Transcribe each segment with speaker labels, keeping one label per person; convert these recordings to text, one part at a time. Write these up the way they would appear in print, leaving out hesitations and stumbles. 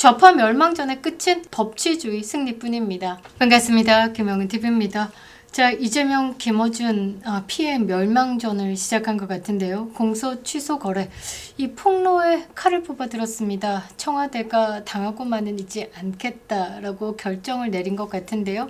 Speaker 1: 좌파 멸망전의 끝은 법치주의 승리뿐입니다. 반갑습니다. 김영은TV입니다. 자, 이재명, 김어준 피해 멸망전을 시작한 것 같은데요. 공소 취소 거래, 이 폭로에 칼을 뽑아 들었습니다. 청와대가 당하고만은 있지 않겠다라고 결정을 내린 것 같은데요.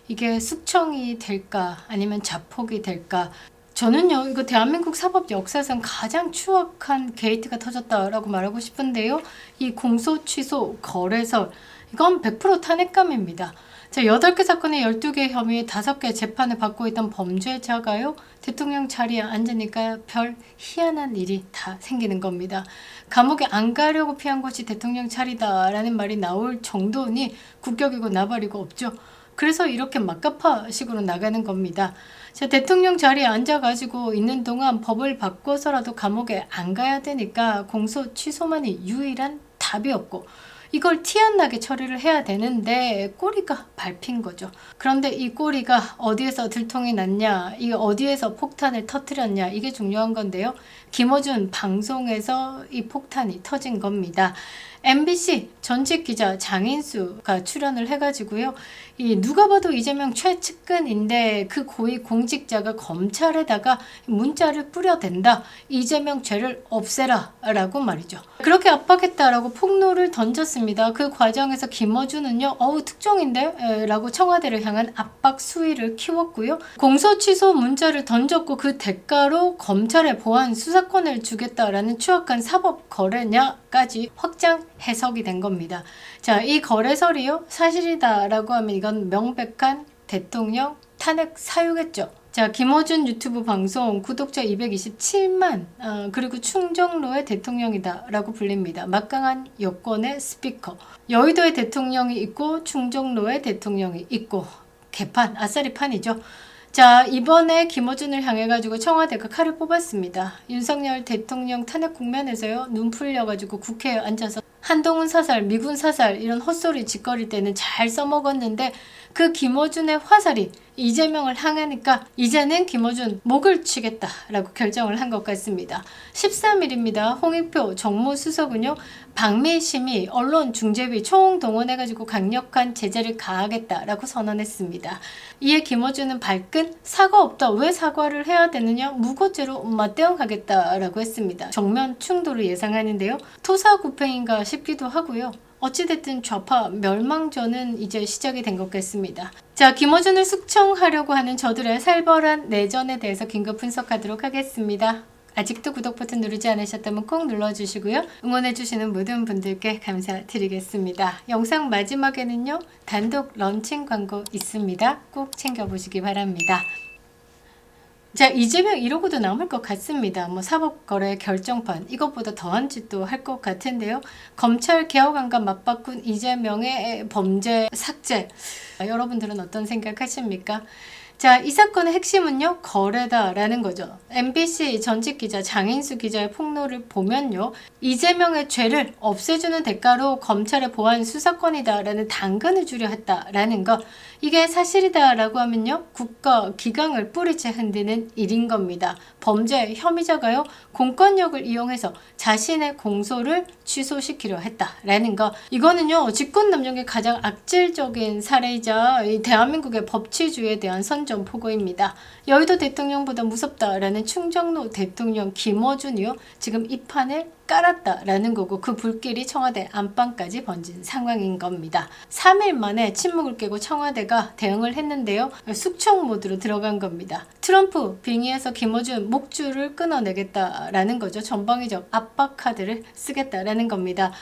Speaker 1: 이게 숙청이 될까 아니면 자폭이 될까? 저는요, 이거 대한민국 사법 역사상 가장 추악한 게이트가 터졌다라고 말하고 싶은데요. 이 공소 취소 거래설, 이건 100% 탄핵감입니다. 자, 8개 사건에 12개 혐의에 5개 재판을 받고 있던 범죄자가요, 대통령 자리에 앉으니까 별 희한한 일이 다 생기는 겁니다. 감옥에 안 가려고 피한 것이 대통령 자리다라는 말이 나올 정도니 국격이고 나발이고 없죠. 그래서 이렇게 막가파식으로 나가는 겁니다. 자, 대통령 자리에 앉아가지고 있는 동안 법을 바꿔서라도 감옥에 안 가야 되니까 공소 취소만이 유일한 답이었고, 이걸 티 안 나게 처리를 해야 되는데 꼬리가 밟힌 거죠. 그런데 이 꼬리가 어디에서 들통이 났냐, 이 어디에서 폭탄을 터뜨렸냐, 이게 중요한 건데요. 김어준 방송에서 이 폭탄이 터진 겁니다. MBC 전직 기자 장인수가 출연을 해가지고요. 이 누가 봐도 이재명 최측근인데 그 고위 공직자가 검찰에다가 문자를 뿌려댄다. 이재명 죄를 없애라 라고 말이죠. 그렇게 압박했다라고 폭로를 던졌습니다. 그 과정에서 김어준은요, 특종인데? 라고 청와대를 향한 압박 수위를 키웠고요. 공소 취소 문자를 던졌고 그 대가로 검찰에 보안 수사권을 주겠다라는 추악한 사법 거래냐까지 확장 해석이 된 겁니다. 자, 이 거래설이요, 사실이다라고 하면 이건 명백한 대통령 탄핵 사유겠죠. 자, 김어준 유튜브 방송 구독자 227만, 그리고 충정로의 대통령이다 라고 불립니다. 막강한 여권의 스피커, 여의도의 대통령이 있고 충정로의 대통령이 있고, 개판, 아싸리판이죠. 자, 이번에 김어준을 향해 가지고 청와대가 칼을 뽑았습니다. 윤석열 대통령 탄핵 국면에서요, 눈 풀려가지고 국회에 앉아서 한동훈 사살, 미군 사살 이런 헛소리 짓거릴 때는 잘 써먹었는데, 그 김어준의 화살이 이재명을 향하니까 이제는 김어준 목을 치겠다라고 결정을 한 것 같습니다. 13일입니다. 홍익표 정무수석은요, 방미심의 언론중재위 총동원해가지고 강력한 제재를 가하겠다라고 선언했습니다. 이에 김어준은 발끈, 사과 없다, 왜 사과를 해야 되느냐, 무고죄로 맞대응하겠다라고 했습니다. 정면 충돌을 예상하는데요. 토사구팽인가 싶기도 하고요. 어찌됐든 좌파 멸망전은 이제 시작이 된 것 같습니다. 자, 김어준을 숙청하려고 하는 저들의 살벌한 내전에 대해서 긴급 분석하도록 하겠습니다. 아직도 구독 버튼 누르지 않으셨다면 꼭 눌러주시고요. 응원해주시는 모든 분들께 감사드리겠습니다. 영상 마지막에는요, 단독 런칭 광고 있습니다. 꼭 챙겨보시기 바랍니다. 자, 이재명 이러고도 남을 것 같습니다. 사법거래 결정판, 이것보다 더한 짓도 할 것 같은데요. 검찰 개혁안과 맞바꾼 이재명의 범죄 삭제, 여러분들은 어떤 생각하십니까? 자, 이 사건의 핵심은요, 거래다라는 거죠. MBC 전직 기자 장인수 기자의 폭로를 보면요, 이재명의 죄를 없애주는 대가로 검찰의 보안 수사권이다라는 당근을 주려 했다라는 것, 이게 사실이다라고 하면요, 국가 기강을 뿌리채 흔드는 일인 겁니다. 범죄 혐의자가요, 공권력을 이용해서 자신의 공소를 취소시키려 했다라는 것, 이거는요, 집권남용의 가장 악질적인 사례이자 이 대한민국의 법치주의에 대한 선전포고입니다. 여의도 대통령보다 무섭다라는 충정로 대통령 김어준이요, 지금 이 판을 깔았다라는 거고, 그 불길이 청와대 안방까지 번진 상황인 겁니다. 3일 만에 침묵을 깨고 청와대가 대응을 했는데요, 숙청 모드로 들어간 겁니다. 트럼프 빙의해서 김어준 목줄을 끊어내겠다라는 거죠. 전방위적 압박 카드를 쓰겠다라는 겁니다.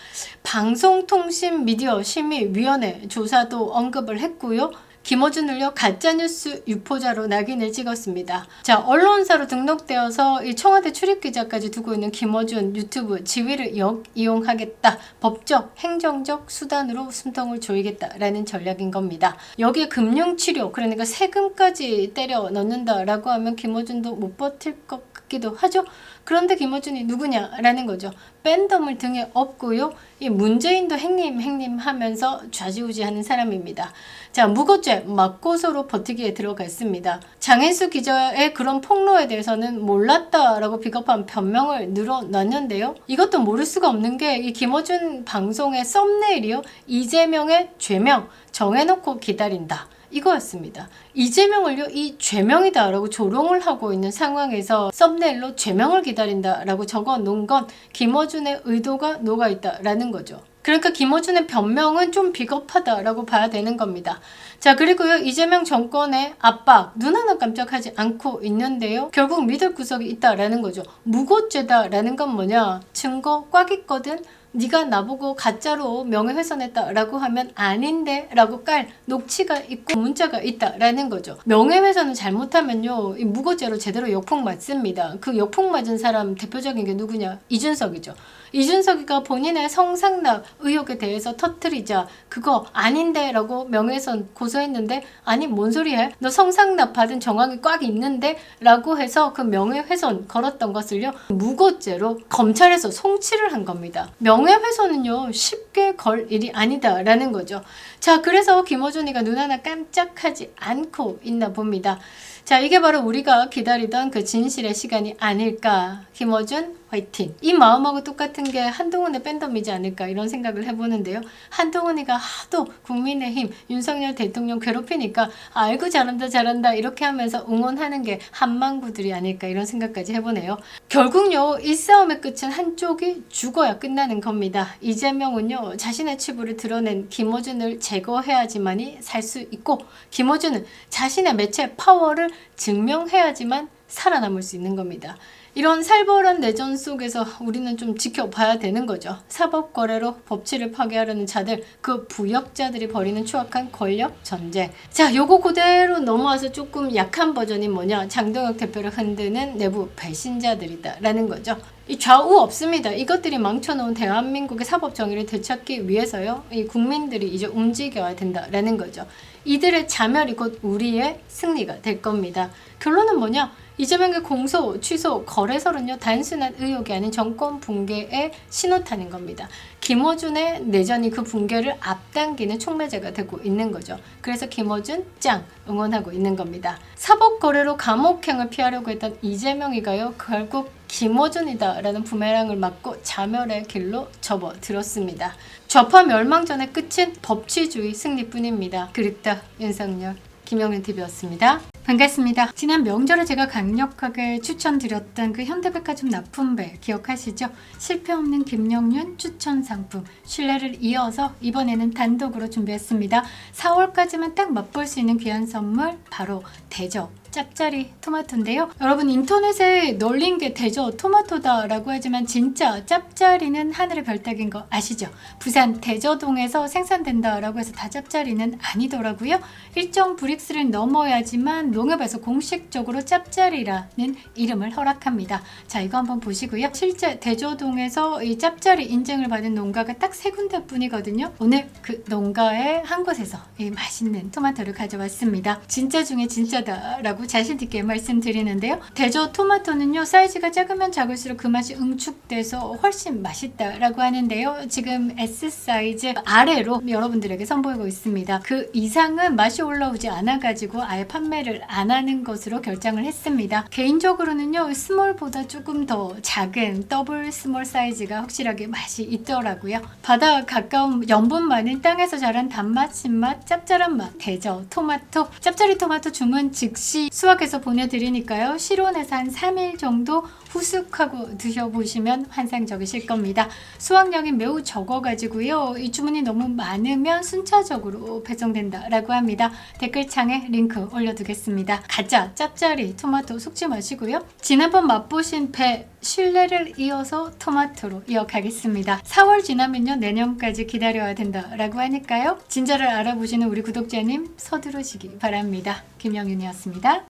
Speaker 1: 방송통신미디어심의위원회 조사도 언급을 했고요. 김어준을요, 가짜뉴스 유포자로 낙인을 찍었습니다. 자, 언론사로 등록되어서 이 청와대 출입기자까지 두고 있는 김어준 유튜브 지위를 이용하겠다, 법적, 행정적 수단으로 숨통을 조이겠다라는 전략인 겁니다. 여기에 금융치료, 그러니까 세금까지 때려 넣는다라고 하면 김어준도 못 버틸 것 같기도 하죠. 그런데 김어준이 누구냐라는 거죠. 팬덤을 등에 업고요. 이 문재인도 행님 하면서 좌지우지하는 사람입니다. 자, 무고죄 맞고소로 버티기에 들어갔습니다. 장인수 기자의 그런 폭로에 대해서는 몰랐다라고 비겁한 변명을 늘어놨는데요. 이것도 모를 수가 없는 게 이 김어준 방송의 썸네일이요. 이재명의 죄명 정해놓고 기다린다. 이거였습니다. 이재명을요, 이 죄명이다 라고 조롱을 하고 있는 상황에서 썸네일로 죄명을 기다린다 라고 적어 놓은 건 김어준의 의도가 녹아있다 라는 거죠. 그러니까 김어준의 변명은 좀 비겁하다라고 봐야 되는 겁니다. 자, 그리고요, 이재명 정권의 압박 눈 하나 깜짝하지 않고 있는데요. 결국 믿을 구석이 있다라는 거죠. 무고죄다라는 건 뭐냐? 증거 꽉 있거든. 네가 나보고 가짜로 명예훼손했다라고 하면 아닌데 라고 깔 녹취가 있고 문자가 있다라는 거죠. 명예훼손을 잘못하면요, 이 무고죄로 제대로 역풍 맞습니다. 그 역풍 맞은 사람 대표적인 게 누구냐? 이준석이죠. 이준석이가 본인의 성상납 의혹에 대해서 터뜨리자 그거 아닌데 라고 명예훼손 고소했는데, 아니 뭔 소리해? 너 성상납 받은 정황이 꽉 있는데 라고 해서 그 명예훼손 걸었던 것을요, 무고죄로 검찰에서 송치를 한 겁니다. 명예훼손은요, 쉽게 걸 일이 아니다라는 거죠. 자, 그래서 김어준이가 눈 하나 깜짝하지 않고 있나 봅니다. 자, 이게 바로 우리가 기다리던 그 진실의 시간이 아닐까. 김어준 화이팅! 이 마음하고 똑같은 게 한동훈의 팬덤이지 않을까 이런 생각을 해보는데요. 한동훈이가 하도 국민의힘 윤석열 대통령 괴롭히니까 아이고 잘한다 이렇게 하면서 응원하는 게 한망구들이 아닐까 이런 생각까지 해보네요. 결국요, 이 싸움의 끝은 한쪽이 죽어야 끝나는 겁니다. 이재명은요, 자신의 치부를 드러낸 김어준을 제거해야지만이 살 수 있고, 김어준은 자신의 매체 파워를 증명해야지만 살아남을 수 있는 겁니다. 이런 살벌한 내전 속에서 우리는 좀 지켜봐야 되는 거죠. 사법거래로 법치를 파괴하려는 자들, 그 부역자들이 벌이는 추악한 권력 전쟁. 자, 요거 그대로 넘어와서 조금 약한 버전이 뭐냐? 장동혁 대표를 흔드는 내부 배신자들이다라는 거죠. 이 좌우 없습니다. 이것들이 망쳐놓은 대한민국의 사법 정의를 되찾기 위해서요, 이 국민들이 이제 움직여야 된다라는 거죠. 이들의 자멸이 곧 우리의 승리가 될 겁니다. 결론은 뭐냐? 이재명의 공소, 취소, 거래설은요, 단순한 의혹이 아닌 정권 붕괴의 신호탄인 겁니다. 김어준의 내전이 그 붕괴를 앞당기는 촉매제가 되고 있는 거죠. 그래서 김어준 짱 응원하고 있는 겁니다. 사법거래로 감옥행을 피하려고 했던 이재명이가요, 결국 김어준이다라는 부메랑을 맞고 자멸의 길로 접어들었습니다. 좌파 멸망전의 끝은 법치주의 승리뿐입니다. 그립다 윤석열. 김영윤TV였습니다. 반갑습니다. 지난 명절에 제가 강력하게 추천드렸던 그 현대백화점 납품배 기억하시죠? 실패 없는 김영윤 추천 상품 신뢰를 이어서 이번에는 단독으로 준비했습니다. 4월까지만 딱 맛볼 수 있는 귀한 선물, 바로 대저 짭짜리 토마토인데요. 여러분, 인터넷에 널린 게 대저 토마토다라고 하지만 진짜 짭짜리는 하늘의 별따기인 거 아시죠? 부산 대저동에서 생산된다라고 해서 다 짭짜리는 아니더라고요. 일정 브릭스를 넘어야지만 농협에서 공식적으로 짭짜리라는 이름을 허락합니다. 자, 이거 한번 보시고요. 실제 대저동에서 이 짭짜리 인증을 받은 농가가 딱 3군데 뿐이거든요. 오늘 그 농가의 한 곳에서 이 맛있는 토마토를 가져왔습니다. 진짜 중에 진짜다라고 자신 있게 말씀드리는데요. 대저 토마토는요, 사이즈가 작으면 작을수록 그 맛이 응축돼서 훨씬 맛있다라고 하는데요. 지금 S 사이즈 아래로 여러분들에게 선보이고 있습니다. 그 이상은 맛이 올라오지 않아가지고 아예 판매를 안 하는 것으로 결정을 했습니다. 개인적으로는요, 스몰보다 조금 더 작은 더블 스몰 사이즈가 확실하게 맛이 있더라고요. 바다 가까운 염분 많은 땅에서 자란 단맛, 신맛, 짭짤한 맛, 대저 토마토. 짭짜리 토마토 주문 즉시 수확해서 보내드리니까요, 실온에서 한 3일 정도 후숙하고 드셔보시면 환상적이실 겁니다. 수확량이 매우 적어가지고요, 이 주문이 너무 많으면 순차적으로 배송된다라고 합니다. 댓글창에 링크 올려두겠습니다. 가짜 짭짜리 토마토 속지 마시고요. 지난번 맛보신 배 신뢰를 이어서 토마토로 이어가겠습니다. 4월 지나면요, 내년까지 기다려야 된다라고 하니까요, 진짜를 알아보시는 우리 구독자님 서두르시기 바랍니다. 김영윤이었습니다.